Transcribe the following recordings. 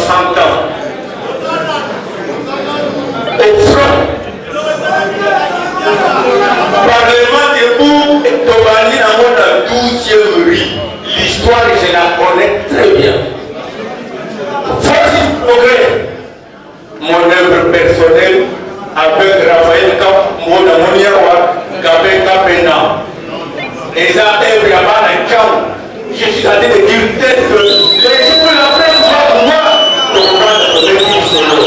60 ans. Au front, Parlement debout, Tobani dans la 12e rue. L'histoire, je la connais très bien. Force du progrès, mon œuvre personnelle avec Raphaël Cap, mon amour, Gabé Kapena. Et ça, œuvre à je suis en train de dire peut-être que les gens de la presse pour moi de comprendre le même solo.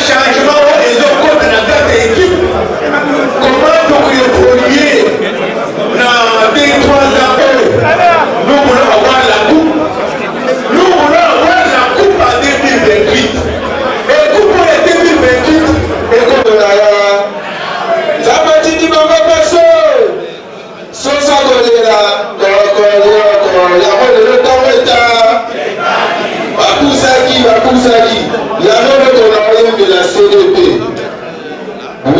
Changement et le code de la date équipe. Comment vous évoluer dans 2-3 ans? Nous voulons avoir la coupe. Nous voulons avoir la coupe en 2028. Et coupe pour les 2028. Et comme on a ça m'a dit qu'il m'a pas passé. Sans ça, on est là. Le temps est là. Bakousaki. La même de la CDP. Vous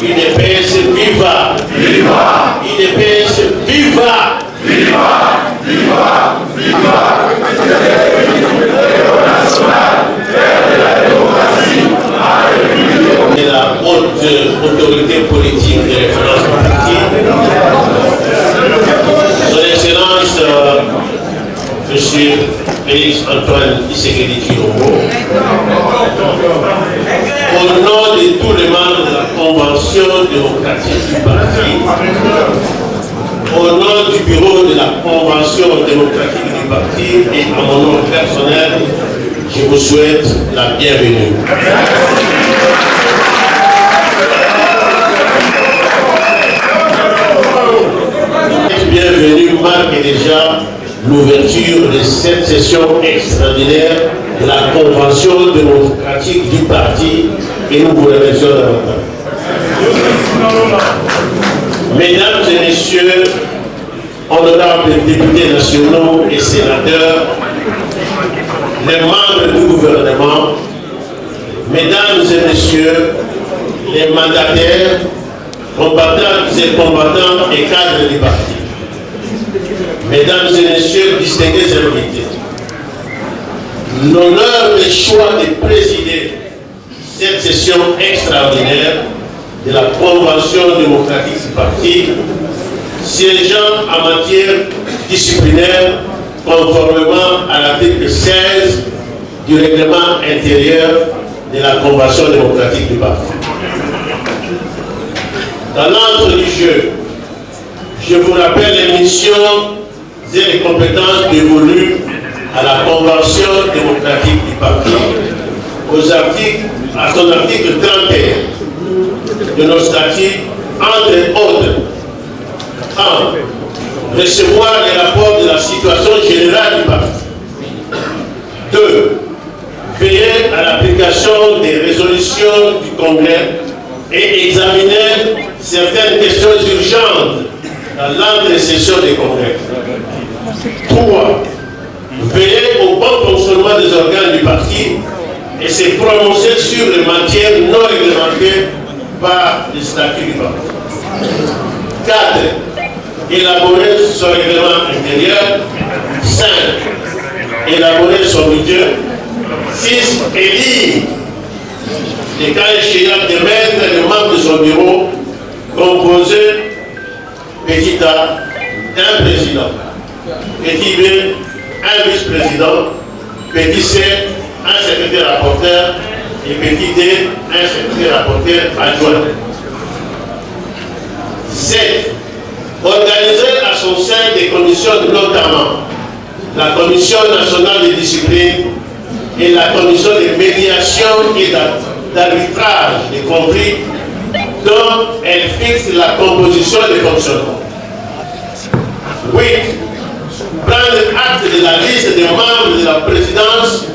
UDPS viva! Viva! UDPS viva! Viva! Viva! Viva! Et la haute autorité politique de référence politique, Son Excellence, Monsieur Félix Antoine Tshisekedi Tshilombo, au nom de tous les membres de la Convention démocratique du parti, au nom du bureau de la Convention démocratique du parti et à mon nom personnel, je vous souhaite la bienvenue. Bienvenue marque déjà l'ouverture de cette session extraordinaire de la Convention démocratique du parti et nous vous remercions davantage. Mesdames et messieurs, honorables députés nationaux et sénateurs, les membres du gouvernement, mesdames et messieurs, les mandataires, combattants et combattants et cadres du parti, mesdames et messieurs, distingués invités, l'honneur et choix de présider cette session extraordinaire de la Convention démocratique du parti, siégeant en matière disciplinaire conformément à l'article 16 du règlement intérieur de la Convention démocratique du parti. Dans l'entre du jeu, je vous rappelle les missions et les compétences dévolues à la Convention démocratique du parti à son article 31 de nos statuts, entre autres. 1. Recevoir les rapports de la situation générale du parti. 2. Veiller à l'application des résolutions du Congrès et examiner certaines questions urgentes dans l'entre-session des Congrès. 3. Veiller au bon fonctionnement des organes du parti et se prononcer sur les matières non réglementées par les statuts du parti. 4. Élaborer son règlement intérieur. 5. Élaborer son budget. 6. Élire les cas échéants de mettre les membres de son bureau composé petit A, un président, petit B, un vice-président, petit C, un secrétaire rapporteur et petit D, un secrétaire rapporteur adjoint. 7. Organiser à son sein des commissions, notamment la Commission nationale de discipline et la Commission de médiation et d'arbitrage des conflits dont elle fixe la composition des fonctionnements. 8. Prendre acte de la liste des membres de la présidence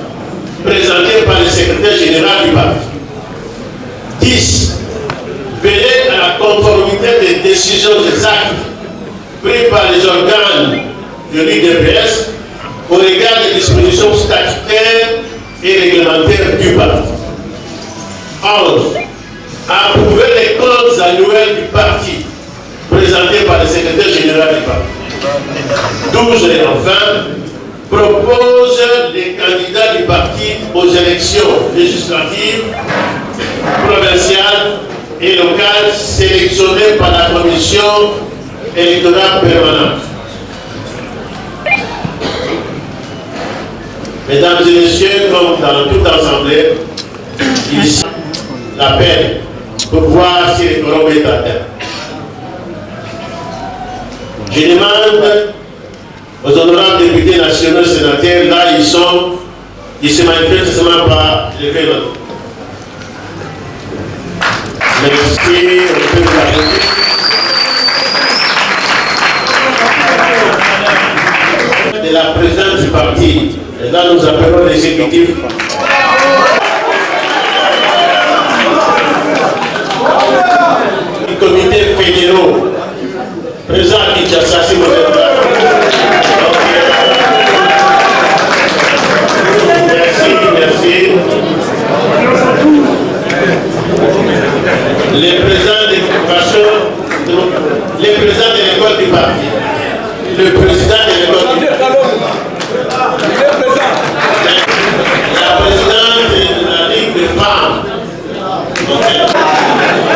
présentée par le secrétaire général du parti. 10. Veiller à la conformité des décisions des actes pris par les organes de l'UDPS au regard des dispositions statutaires et réglementaires du parti. 11. Approuver les comptes annuels du parti présentés par le secrétaire général du parti. 12. Et enfin, propose les candidats du parti aux élections législatives, provinciales et locales sélectionnés par la commission électorale permanente. Mesdames et messieurs, comme dans toute assemblée, ici, l'appel pour voir si le quorum est atteint. Je demande aux honorables députés nationaux et sénateurs, là ils sont, ils se manifestent seulement par lever la main. Merci, on peut vous applaudir. De la présidente du parti, et là nous appelons l'exécutif. Les comités fédéraux, présents à Kinshasa, si vous êtes là. Merci, merci. les présidents des corporations, les présidents de l'école du parti, le président de l'école du parti, la présidente de la Ligue des femmes.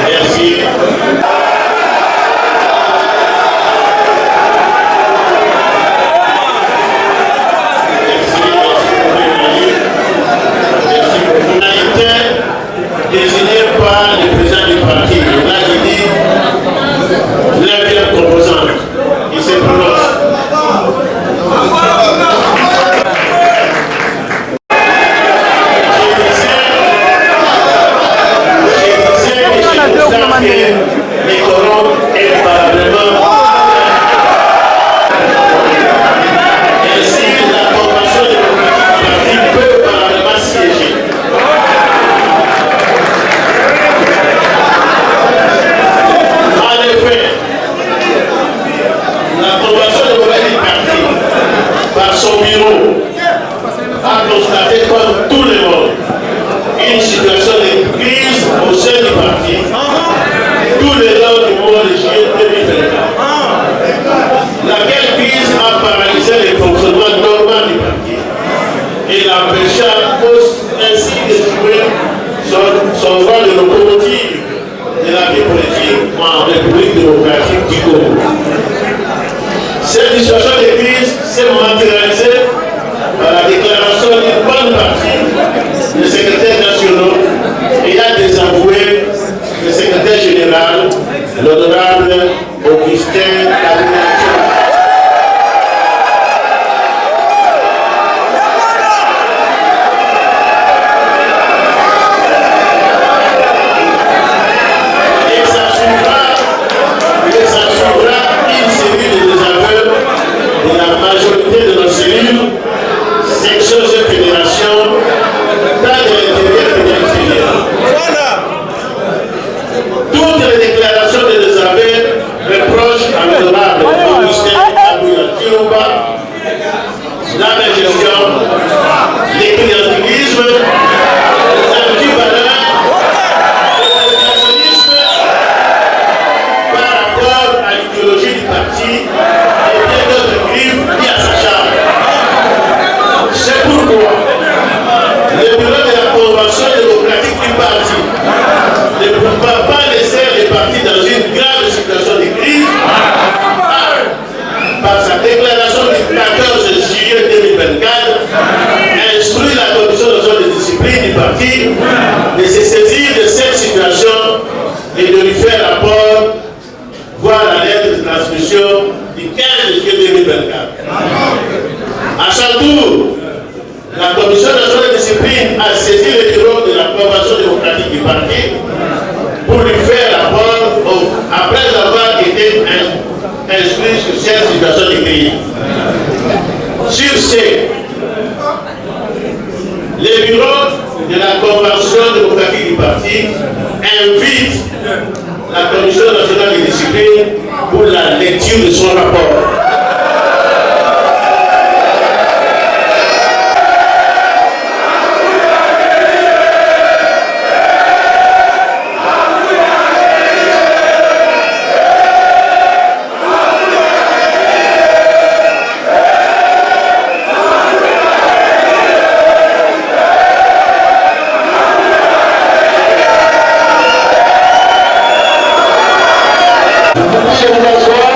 Merci. Désigné par le président du parti. Là, il dit l'inquiète composante. Il se prononce. Les corrompre imparablement. Ainsi, la convention démocratique du parti peut parallèlement siéger. En effet, la convention démocratique du parti, par son bureau, a constaté comme tout le monde une situation de crise au sein du parti. Tous les gens du mois de juillet 2024. Laquelle crise a paralysé le fonctionnement normal du parti et l'empêcha ainsi de jouer son rôle de locomotive de la vie politique en République démocratique du Congo. Cette situation de crise s'est matérialisée par la déclaration d'une bonne partie des secrétaires nationaux ayant désavoué le secrétaire général, l'honorable Augustin Kabila. Et ça suivra une série de désaveux de la majorité de nos cellules, sections et fédérations, tant de l'intérieur que de l'extérieur. Toutes les déclarations de désaveu reprochent à l'honorable Augustin Kabila la gestion, les clientélismes, l'antivaleur, le nationalisme par rapport à l'idéologie du parti et bien d'autres crimes mis à sa charge. C'est pourquoi le bureau de la Convention démocratique du parti ne peut pas laisser les partis dans une grave situation de crise par sa déclaration du 14 juillet 2024 instruit la commission nationale de discipline du parti de se saisir de cette situation et de lui faire rapport, voire la lettre de transmission du 15 juillet 2024. À son tour, la commission nationale de discipline a saisi le bureau de la Convention démocratique du parti pour lui faire rapport après avoir été instruit sur cette situation de crise. Sur ce, le bureau de la Convention démocratique du parti invite la commission nationale de discipline pour la lecture de son rapport. Je vous assois.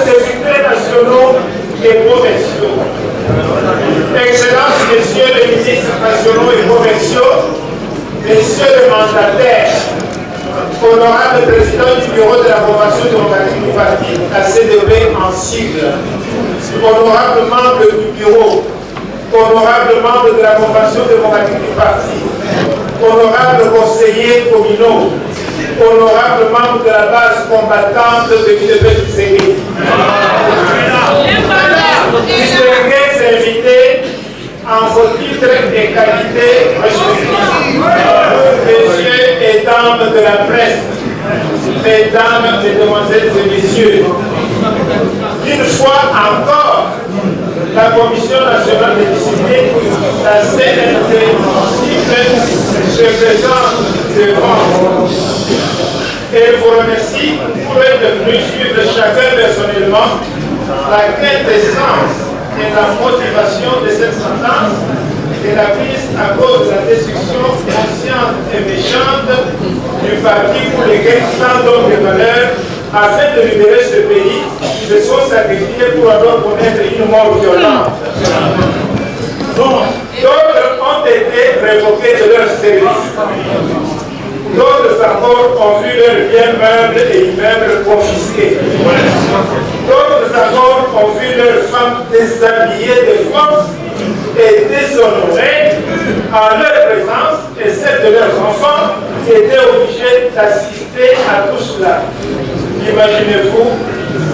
des secrets nationaux et provinciaux. Excellences, messieurs les ministres nationaux et provinciaux, messieurs les mandataires, honorable président du bureau de l'approbation démocratique du parti, la CDP en sigle, honorable membre du bureau, honorable membre de l'approbation démocratique du parti, honorable conseillers communaux, honorable membre de la base combattante de l'UDP du Série, distingués invités en vos titres et qualités respectifs, messieurs et dames de la presse, mesdames, mesdemoiselles et messieurs, une fois encore, la Commission nationale de discipline, la CNT, se présente devant vous. Et vous remercie pour être venu suivre chacun personnellement la quintessence et la motivation de cette sentence et la prise à cause de la destruction consciente et méchante du parti pour lequel tant d'hommes de valeur, afin de libérer ce pays, se sont sacrifiés pour alors connaître une mort violente. D'autres ont été révoqués de leur service. D'autres encore ont vu leurs biens meubles et immeubles confisqués. D'autres encore ont vu leurs femmes déshabillées de force et déshonorées en leur présence, et celles de leurs enfants étaient obligés d'assister à tout cela. Imaginez-vous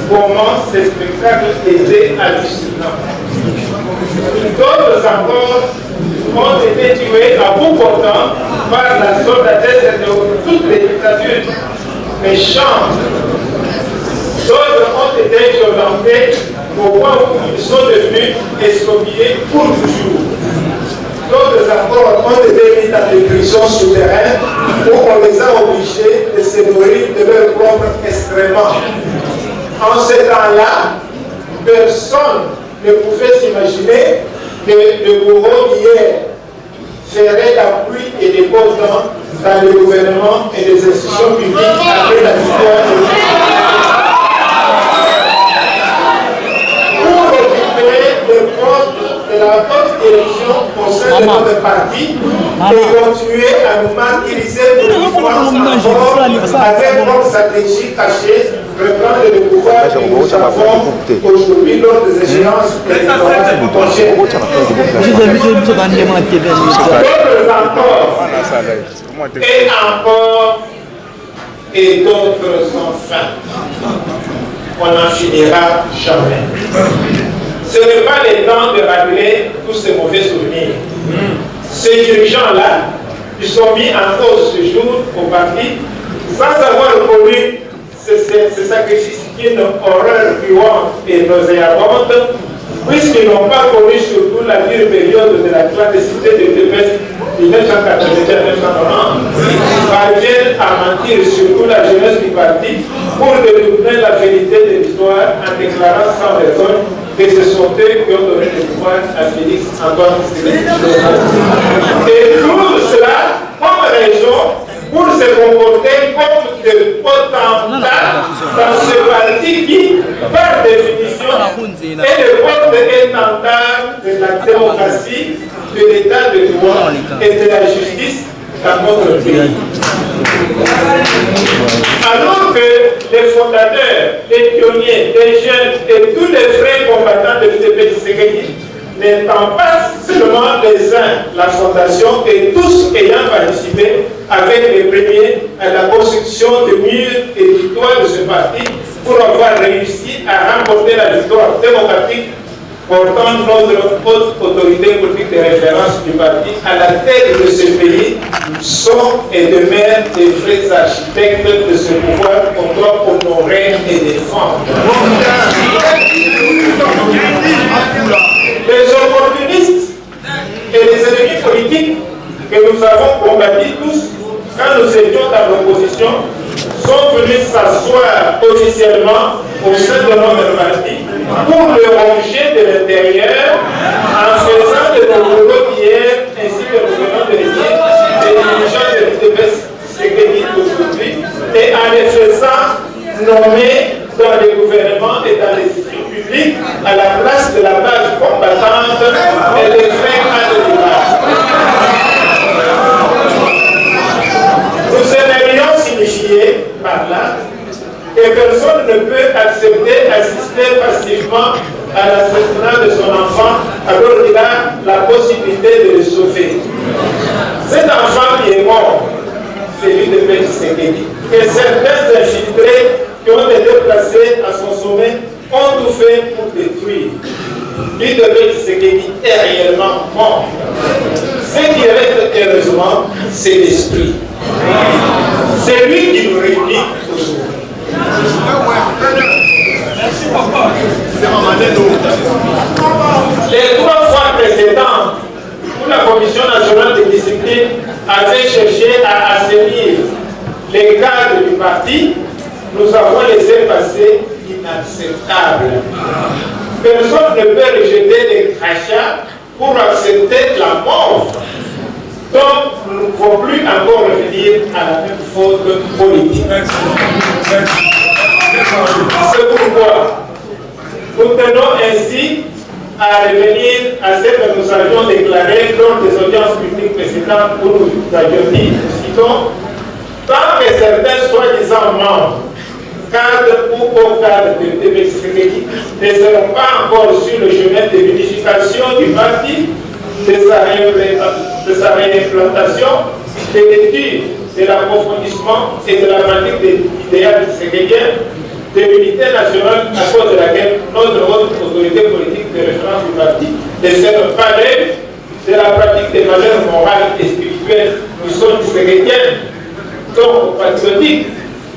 comment ces spectacles étaient hallucinants. D'autres encore ont été tués à bout portant par la soldatesse de toutes les dictatures méchantes. D'autres ont été violentés au point où ils sont devenus expropriés pour toujours. D'autres encore ont été mis dans des prisons souterraines où on les a obligés de se nourrir de leur propre excrément. En ce temps-là, personne ne pouvait s'imaginer que le bourreau d'hier ferait la pluie et des beaux temps dans le gouvernement et les institutions publiques après la victoire de pour occuper le poste de la haute direction au sein de notre parti et continuer à nous martyriser pour avec comme stratégie cachée reprendre le pouvoir que nous avons aujourd'hui lors des échéances prochaines. Et encore, et d'autres enfin. On n'en finira jamais. Ce n'est pas le temps de rappeler tous ces mauvais souvenirs. Ces dirigeants-là, ils sont mis en cause ce jour au parti sans avoir reconnu ce sacrifice qui est une horreur puante et nauséabonde, puisqu'ils n'ont pas connu surtout la dure période de la clandestinité de l'UDP de 1980 à 1990, parviennent à mentir surtout la jeunesse du parti pour détourner la vérité de l'histoire en déclarant sans raison que ce sont eux qui ont donné le pouvoir à Félix Antoine Tshisekedi. Et tout cela comme raison pour se comporter comme de potentats dans ce parti qui, par définition, est le porte-étendard de la démocratie, de l'état de droit et de la justice dans notre pays. Alors que les fondateurs, les pionniers, les jeunes et tous les vrais combattants de l'UDP Tshisekedi n'étant pas seulement les uns la fondation et tous ayant participé avec les premiers à la construction de murs et victoires de ce parti pour avoir réussi à remporter la victoire démocratique portant notre haute autorité politique de référence du parti à la tête de ce pays sont et demeurent des vrais architectes de ce pouvoir qu'on doit honorer et défendre. Les opportunistes et les ennemis politiques que nous avons combattus tous quand nous étions dans l'opposition sont venus s'asseoir officiellement au sein de notre parti pour le ronger de l'intérieur en faisant de nos bureaux d'hier ainsi que nous venons de le dire des dirigeants de l'UDP Tshisekedi d'aujourd'hui et en les faisant nommer dans les gouvernements et dans les structures publiques à la place de la base combattante et des frères à l'élevage. Nous aimerions signifier par là que personne ne peut assister passivement à l'assassinat de son enfant alors qu'il a la possibilité de le sauver. Cet enfant qui est mort, c'est lui de Félix Tshisekedi. Et certains infiltrés qui ont été placés à son sommet ont tout fait pour détruire. Lui de Félix Tshisekedi est réellement mort. Ce qui reste heureusement, c'est l'esprit. C'est lui qui nous réunit aujourd'hui. Merci papa. Les 3 fois précédentes, où la Commission nationale de discipline avait cherché à assainir les cadres du parti, nous avons laissé passer inacceptable. Personne ne peut rejeter des crachats pour accepter la mort. Donc, nous ne pouvons plus encore revenir à la même faute politique. C'est pourquoi nous tenons ainsi à revenir à ce que nous avions déclaré lors des audiences publiques précédentes où nous avions dit, citons, tant que certains soi-disant membres, cadres ou co-cadres de Tshisekedi ne seront pas encore sur le chemin de l'unification du parti, de sa réimplantation, de l'étude, de l'approfondissement et de la pratique des idéaux tshisekediens, de l'unité nationale à cause de laquelle notre haute autorité politique de référence du parti ne sert pas de la pratique des valeurs morales et spirituelles qui sont tshisekediennes, donc patriotiques,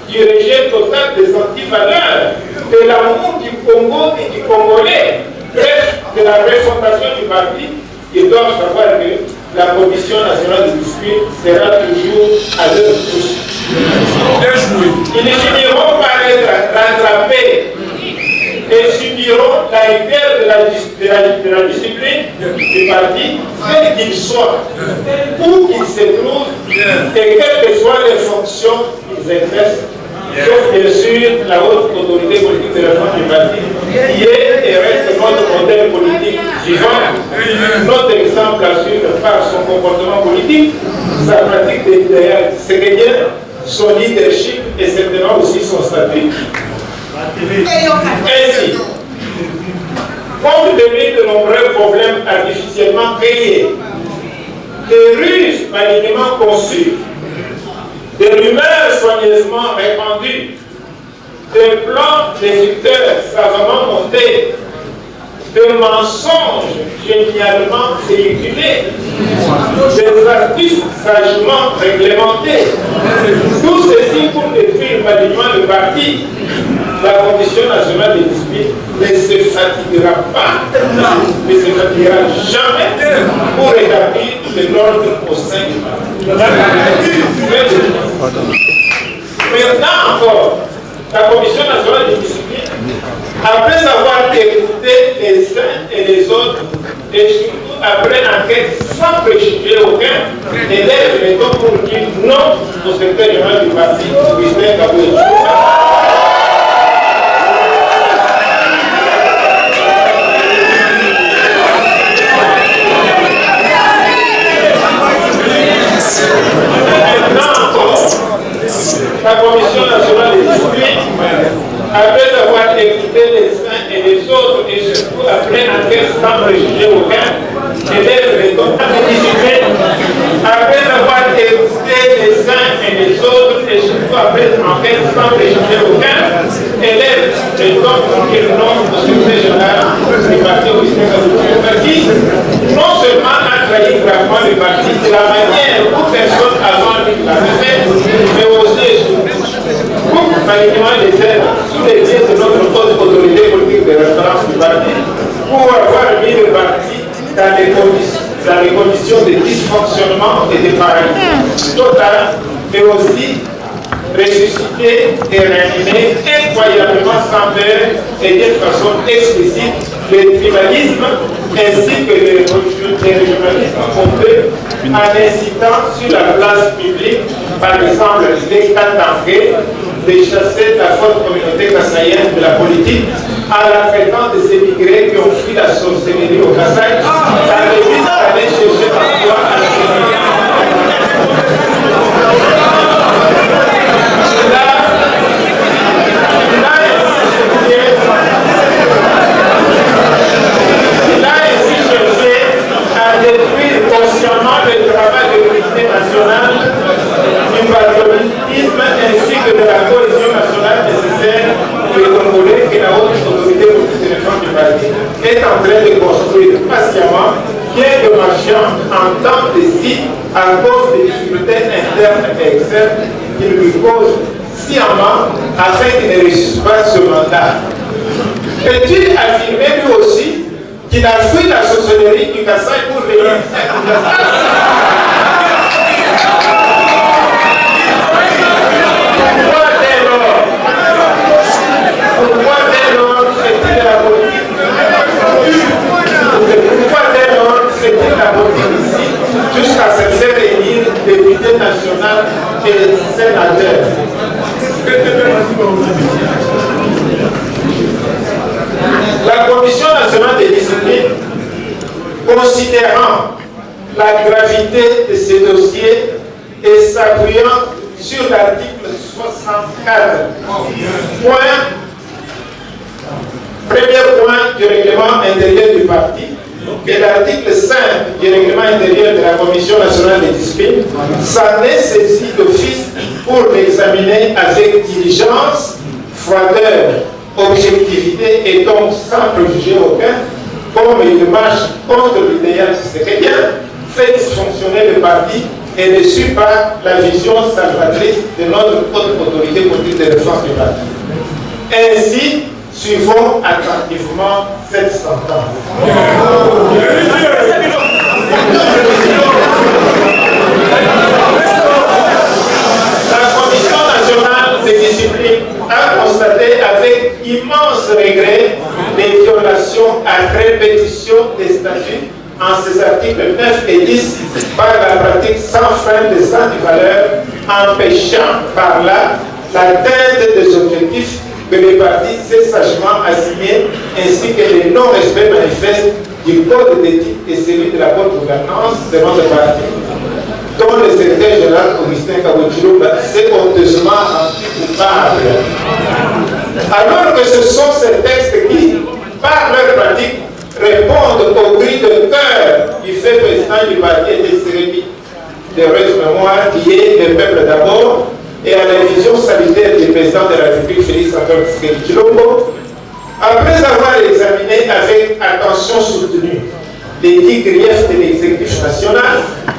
du rejet total des antivaleurs, de l'amour du Congo et du Congolais, bref, de la refondation du parti. Ils doivent savoir que la Commission nationale de discipline sera toujours à leur touche. Ils ne finiront par être rattrapés et subiront la rigueur de la discipline du parti, quel qu'il soit, où qu'il se trouve, et quelles que soient les fonctions qu'ils exercent, sauf bien sûr la haute autorité politique de la France du parti, qui est et reste notre modèle politique vivant, notre exemple à suivre par son comportement politique, sa pratique des idéaux tshisekediens, son leadership et certainement aussi son statut. Ainsi, compte tenu de nombreux problèmes artificiellement créés, des ruses malignement conçues, des rumeurs soigneusement répandues, des plans déducteurs savamment montés, des mensonges génialement véhiculés, des astuces sagement réglementées. Tout ceci pour détruire malignement le parti. La Commission nationale de discipline ne se fatiguera pas, ne se fatiguera jamais pour établir de l'ordre au sein du parti. Maintenant encore, la Commission nationale de discipline, après avoir écouté les uns et les autres, et surtout après enquête sans préjugé aucun, élève les temps pour dire non au secrétaire général du parti, Augustin Kaboué. La Commission nationale de discipline, après avoir écouté les uns et les autres, et surtout après enquête sans préjugé aucun, élève les temps de discipline, après avoir écouté les uns et les autres, et surtout après enquête sans préjugé aucun, élève les temps pour dire non au secrétaire général du parti Augustin Kaboué, qui non seulement a trahi gravement le parti de la manière où personne avant lui l'avait fait, mais aussi pour manipuler les aides sous les yeux de notre haute autorité politique de référence du parti, pour avoir mis le parti dans les conditions de dysfonctionnement et de paralysie totale, mais aussi ressusciter et réanimer incroyablement sans peur et d'une façon explicite le tribalisme ainsi que les régionalismes pompeux en incitant sur la place publique, par exemple, les Katangé, de chasser la forte communauté kassaïenne de la politique en la traitant des émigrés qui ont fui la sorcellerie au Kasaï, dans le but d'aller chercher l'emploi à la communauté. Détruire consciemment le travail de l'unité nationale, du patriotisme ainsi que de la cohésion nationale nécessaire pour les Congolais que la haute autorité politique du parti est en train de construire patiemment, bien que marchant en temps de site à cause des difficultés internes et externes qui lui causent sciemment afin qu'il ne réussisse pas ce mandat. Peut-il affirmer lui aussi qu'il a fui la sorcellerie du Kasaï pour venir Pourquoi dès lors c'est-il la politique? Pourquoi dès lors c'est-il la politique ici jusqu'à se faire élire député national et sénateur? La Commission nationale des disciplines, considérant la gravité de ces dossiers et s'appuyant sur l'article 64, premier point du règlement intérieur du parti, et l'article 5 du règlement intérieur de la Commission nationale des disciplines, s'en est saisi d'office pour l'examiner avec diligence, froideur, objectivité et donc sans préjugé aucun, comme il marche contre l'idéal sécuritaire, fait dysfonctionner le parti et ne suit pas la vision salvatrice de notre haute autorité politique de défense du parti. Ainsi, suivons attentivement cette sentence. La Commission nationale de discipline a constaté avec immense regret les violations à répétition des statuts en ces articles 9 et 10 par la pratique sans fin des antivaleurs, empêchant par là l'atteinte des objectifs que les partis s'est sagement assignés, ainsi que les non-respects manifestes du code d'éthique et celui de la bonne gouvernance selon le parti, dont le secrétaire général Augustin Kabochilumba s'est honteusement rendu coupable. Alors que ce sont ces textes qui, par leur pratique, répondent au cri de cœur du fait président du parti et des cérémonies d'heureuse mémoire qui est le peuple d'abord, et à la vision salutaire du président de la République Félix-Antoine Tshisekedi Tshilombo, après avoir examiné avec attention soutenue les 10 griefs de l'exécutif national,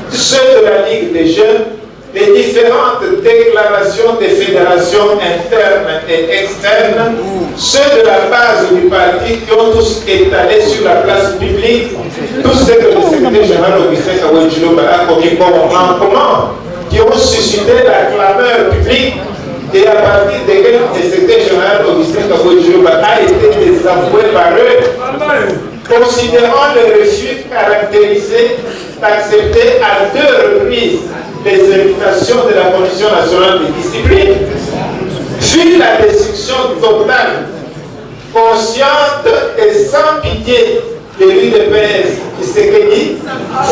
ceux de la Ligue des jeunes, les différentes déclarations des fédérations internes et externes, ceux de la base du parti qui ont tous étalé sur la place publique tout ce que le secrétaire général Augustin Kabochilumba a commis comme manquement, qui ont suscité la clameur publique et à partir desquels le secrétaire général Augustin Kabochilumba a été désavoué par eux, considérant le refus caractérisé d'accepter à 2 reprises les invitations de la Commission nationale de discipline, fut la destruction totale, consciente et sans pitié de l'UDPS Tshisekedi,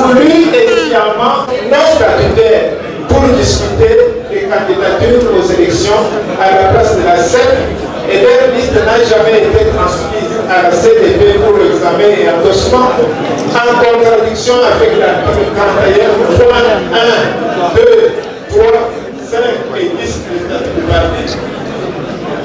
voulu et sciemment non statutaire pour discuter des candidatures aux élections à la place de la CEP, et leur liste n'a jamais été transmise à la CDP pour l'examen et endossement, en contradiction avec l'article 41, point 1, 2, 3, 5 et 10 du parti.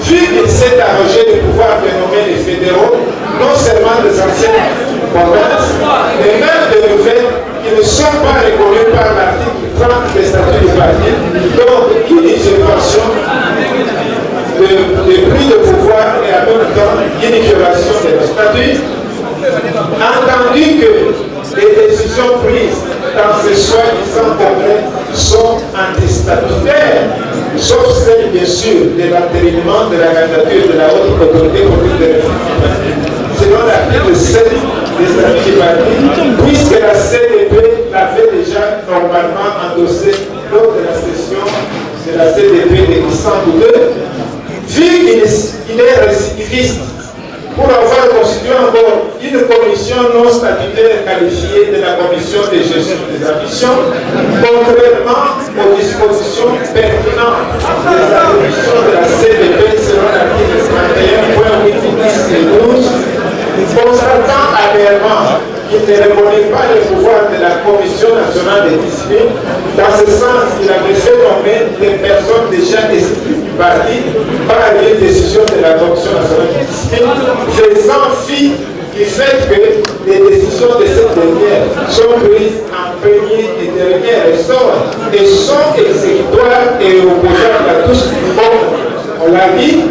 Vu qu'il s'est arrogé de pouvoir dénommer les fédéraux, non seulement des anciennes provinces, mais même des nouvelles qui ne sont pas reconnues par l'article 30 des statuts du parti, donc une usurpation de pris de pouvoir et en même temps une violation de nos statuts, entendu que les décisions prises dans ces soi-disant congrès sont antistatutaires, sauf celle bien sûr de l'entérinement de la candidature de la haute autorité politique de réforme, selon l'article 7 des statuts du parti, puisque la CDP l'avait déjà normalement endossé lors de la session de la CDP de décembre 2, Vu qu'il est récidiviste, pour avoir constitué encore une commission non statutaire qualifiée de la commission de gestion des ambitions, contrairement aux dispositions pertinentes des attributions de la CDP selon l'article 31.8 et 12, constatant amèrement qu'il ne reconnaît pas le pouvoir de la Commission nationale des disciplines. Dans ce sens, il avait fait nommer des personnes déjà exclues du parti par une décision de la Commission nationale des disciplines, faisant fi du fait que les décisions de cette dernière sont prises en premier et dernier ressort et sont exécutoires et opposables à tous. On l'a dit,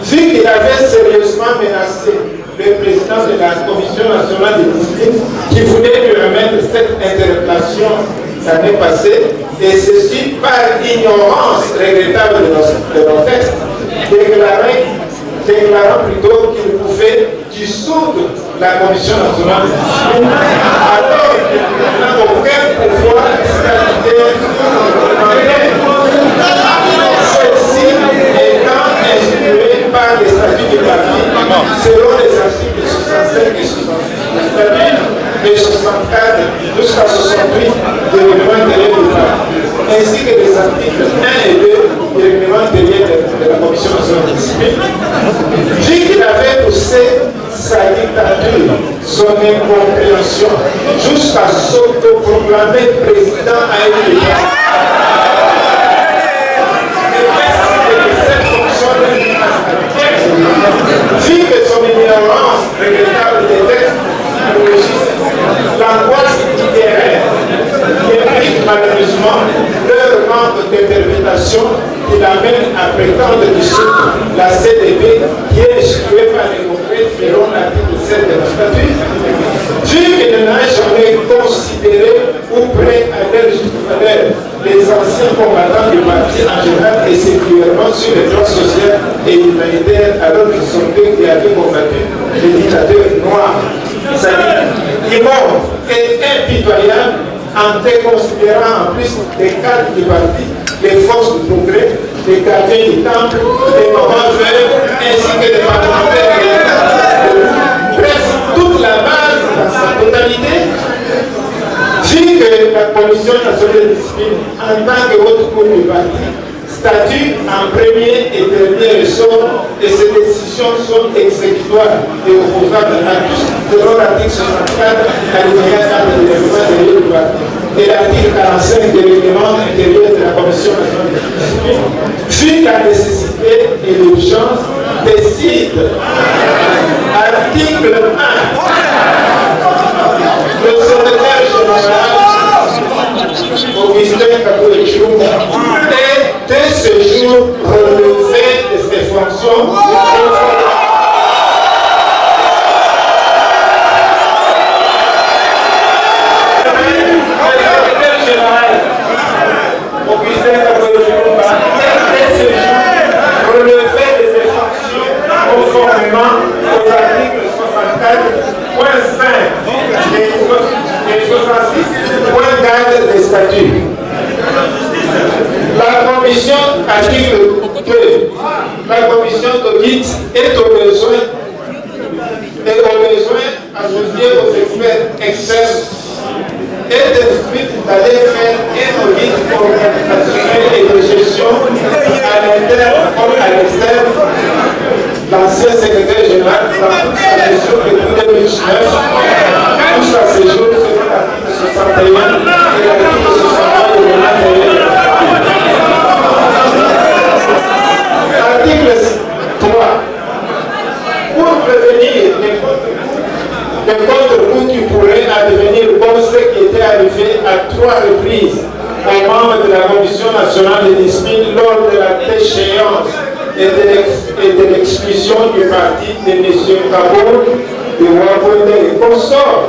vu qu'il avait sérieusement menacé le président de la Commission nationale de discipline qui voulait lui remettre cette interpellation l'année passée, et ceci par ignorance regrettable de nos textes, déclarant plutôt qu'il pouvait dissoudre la Commission nationale de discipline alors qu'il n'a aucun pouvoir statutaire ceci étant instrué par les statuts du parti selon les articles 65 et 66 du statut et 64 jusqu'à 68 du règlement intérieur du parti, ainsi que les articles 1 et 2 du règlement intérieur de la Commission nationale de discipline. Vu qu'il avait poussé sa dictature, son incompréhension, jusqu'à s'autoproclamer président à une époque. Vu que son ignorance regrettable des textes l'angoisse littéraire qui implique malheureusement leur manque d'interprétation qui l'amène à prétendre dissoudre la CDP qui est excluée par les congrès selon l'article 7 de la statut, vu qu'il n'a jamais considéré ou prêt à leur valeur les anciens combattants du parti en général et sécuritairement sur les droits sociaux et humanitaires alors qu'ils sont ceux qui avaient combattu les dictateurs noirs. C'est-à-dire immonde et impitoyable en déconsidérant en plus les cadres du parti, les forces du progrès, les gardiens du temple, les mamans veuves, ainsi que les parlementaires de l'État. Bref, toute la base dans sa totalité. Vu que la Commission nationale de discipline, en tant que haute cour du parti, statue en premier et dernier ressort et ces décisions sont exécutoires et opposables à tous selon l'article 64 alinéa 4 du règlement intérieur du parti et l'article 45 du règlement intérieur de la Commission nationale de discipline, vu la nécessité et l'urgence, décide article 1 le secrétaire général Augustin Kaboulé est dès ce jour relevé de ses fonctions. Conformément aux articles 64.5 et 66.4 des statuts. La commission, article 2, la commission d'audit est au besoin associée aux experts externes est instruite d'aller faire un audit organisationnel et de gestion à l'interne comme à l'externe. L'ancien secrétaire général de la gestion de 2019 jusqu'à ce jour selon l'article 61 et l'article 62 de l'intérieur. Article 3. Pour prévenir les contre-coups qui pourraient advenir comme ce qui était arrivé à 3 reprises aux membres de la Commission nationale de discipline lors de la déchéance et de l'exclusion du parti de M. Kaboul, de Wabonde et consorts.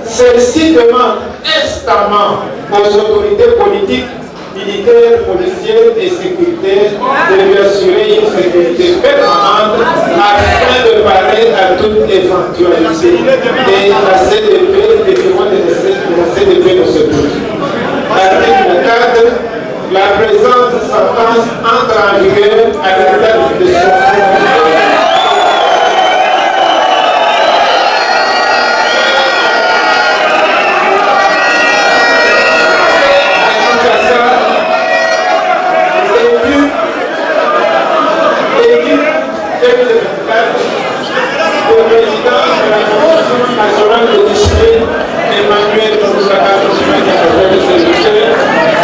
Celle-ci demande instamment aux autorités politiques, militaires, policières et sécuritaires de lui assurer une sécurité permanente afin de parer à toute éventualité. Et la CDP, les demandes de la CDP ne se trouvent. Article 4. la présente sentence entre en vigueur à la date de son national de discipline, Emmanuel Moussaka,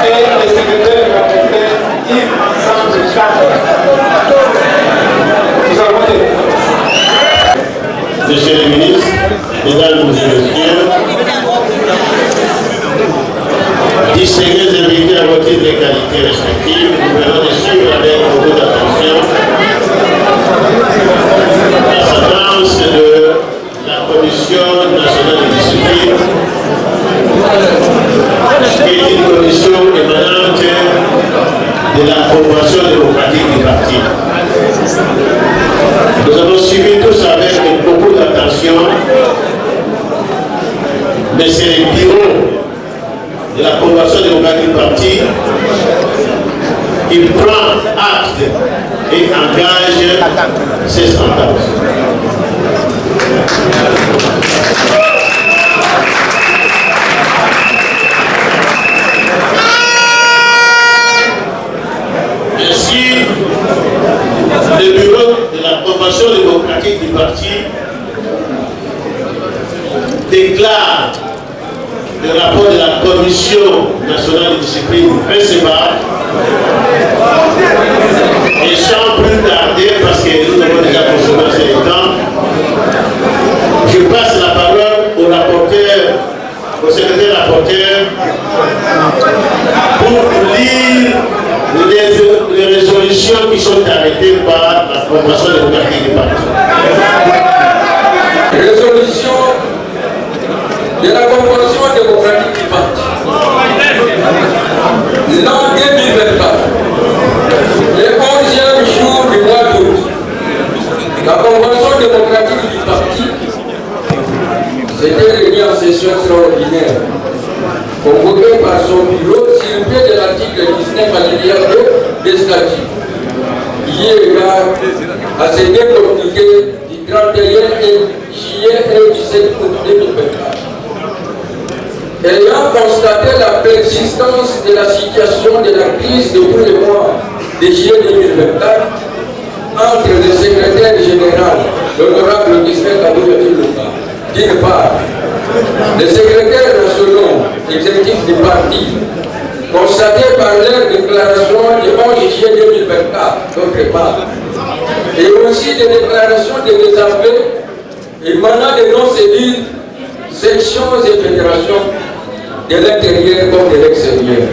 et le secrétaire rapporteur Yves Ensemble Charles. Nous avons des... Monsieur le ministre, mesdames, messieurs, distingués invités à vos titres de qualité respectives, nous venons de suivre avec beaucoup d'attention la séquence de la Commission nationale de discipline, qui est une commission émanante de la Convention démocratique du parti. Nous avons suivi tous avec beaucoup d'attention, mais c'est le bureau de la Convention démocratique du parti qui prend acte et engage ces sentences. Ainsi, le bureau de la Convention démocratique du parti déclare le rapport de la Commission nationale de discipline recevable et sans plus tarder, parce que nous avons déjà consommé assez de temps, je passe la parole au rapporteur, au secrétaire rapporteur, pour lire les résolutions qui sont arrêtées par la Convention démocratique du parti. Résolution de la Convention démocratique du parti. L'an 2024, le 11e jour du mois d'août, la Convention démocratique du parti s'était réunie en session extraordinaire, convoquée par son bureau sur le pied de l'article 19 alinéa 2 des statuts, qui est égal à ce communiqué du 31 juillet et 17 août 2024. Ayant constaté la persistance de la situation de la crise depuis le mois de juillet 2024 entre le secrétaire général, l'honorable Gisèle Kabouya-Filouka, d'une part, les secrétaires nationaux exécutifs du parti, constatés par leur déclaration du 11 juillet 2024, d'autre part, et aussi des déclarations de désaveu émanant de nos cellules, sections et fédérations de l'intérieur comme de l'extérieur.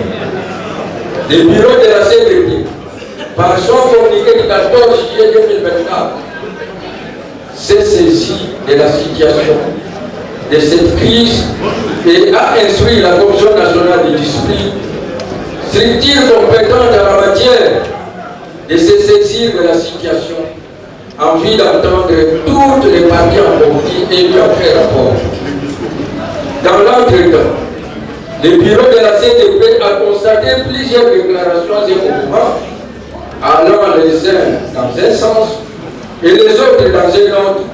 Le bureau de la CDP, par son communiqué du 14 juillet 2024, s'est saisi de la situation de cette crise et a instruit la Commission nationale de discipline, structure compétente en la matière, de se saisir de la situation en vue d'entendre toutes les parties en conflit et lui en faire rapport. Dans l'entretemps, le bureau de la CDP a constaté plusieurs déclarations et mouvements allant les uns dans un sens et les autres dans un autre,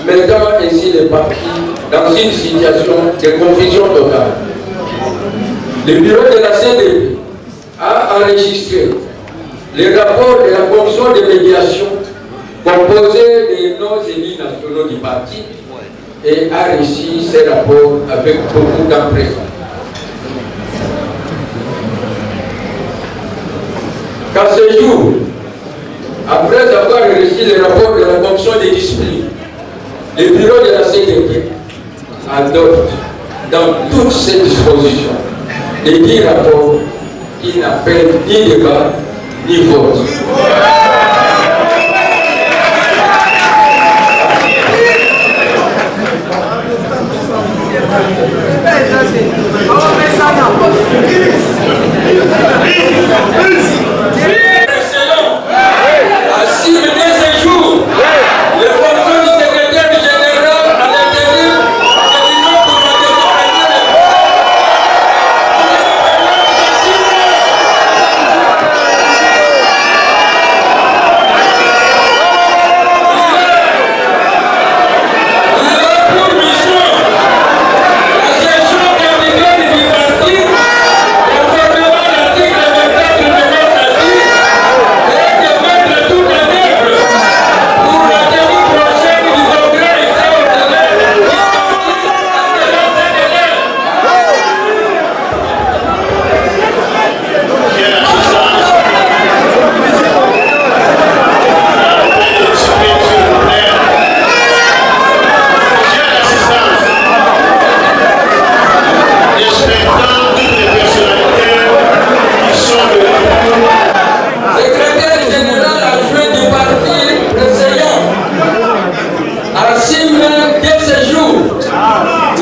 mettant ainsi les partis dans une situation de confusion totale. Le bureau de la CDP a enregistré les rapports de la commission de médiation composée de nos élus nationaux du parti et a reçu ces rapports avec beaucoup d'empressement. Qu'à ce jour, après avoir reçu les rapports de la commission de discipline, le bureau de la CDP adopte dans toutes ces dispositions les 10 rapports qui n'appellent ni débat ni vote. Ainsi, le deuxième jour, le fonction du secrétaire général à l'intérieur de l'Union pour la démocratie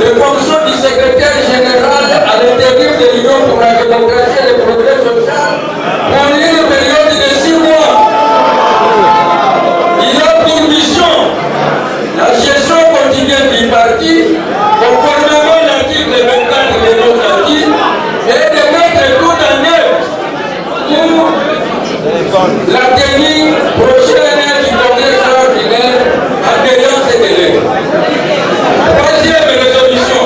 les fonctions du secrétaire général à l'intérieur de l'Union pour la démocratie et le progrès social pour une période de 6 mois. Il a pour mission la gestion quotidienne du parti, conformément à l'article 24 de nos statuts, et de mettre tout en œuvre pour la tenue prochaine du congrès extraordinaire en payant ces délais. Troisième résolution.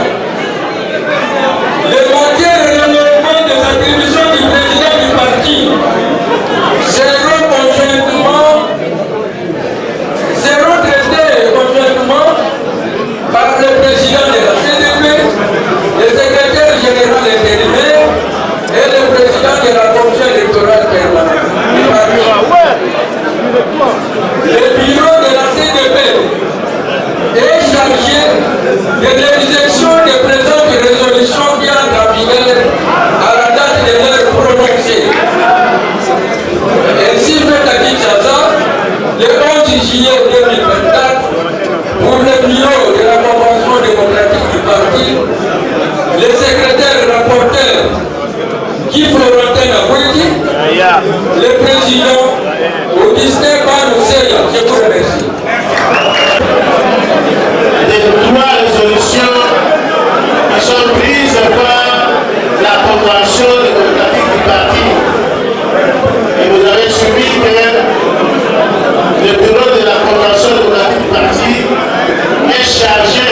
Le maintien et le renouvellement des attributions du président du parti seront traités conjointement par le président de la CDP, le secrétaire général intérimaire et le président de la commission électorale permanente du parti. Le bureau de la CDP est chargé de l'exécution des présentes résolutions qui entrent en vigueur à la date de leur prononcée. Ainsi fait à Kinshasa, le 11 juillet 2024, pour le bureau de la Convention démocratique du parti, le secrétaire rapporteur Guy Florentin Abouiki, le président Augustin Baroussel. Je vous remercie. Les 3 résolutions qui sont prises par la Convention démocratique du parti. Et vous avez suivi que le bureau de la Convention démocratique du parti est chargé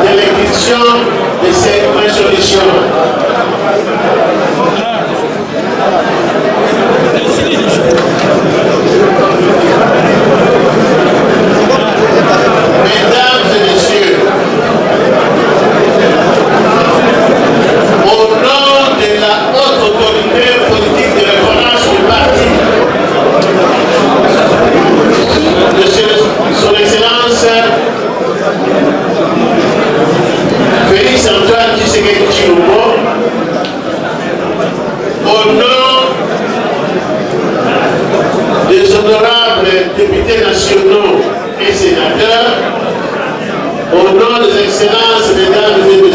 de l'exécution de ces résolutions. Mesdames et messieurs, au nom de la haute autorité politique de référence du parti, de son Excellence Félix Antoine Tshisekedi Tshilombo, au nom des honorables députés nationaux et sénateurs, au nom des excellences, mesdames et messieurs,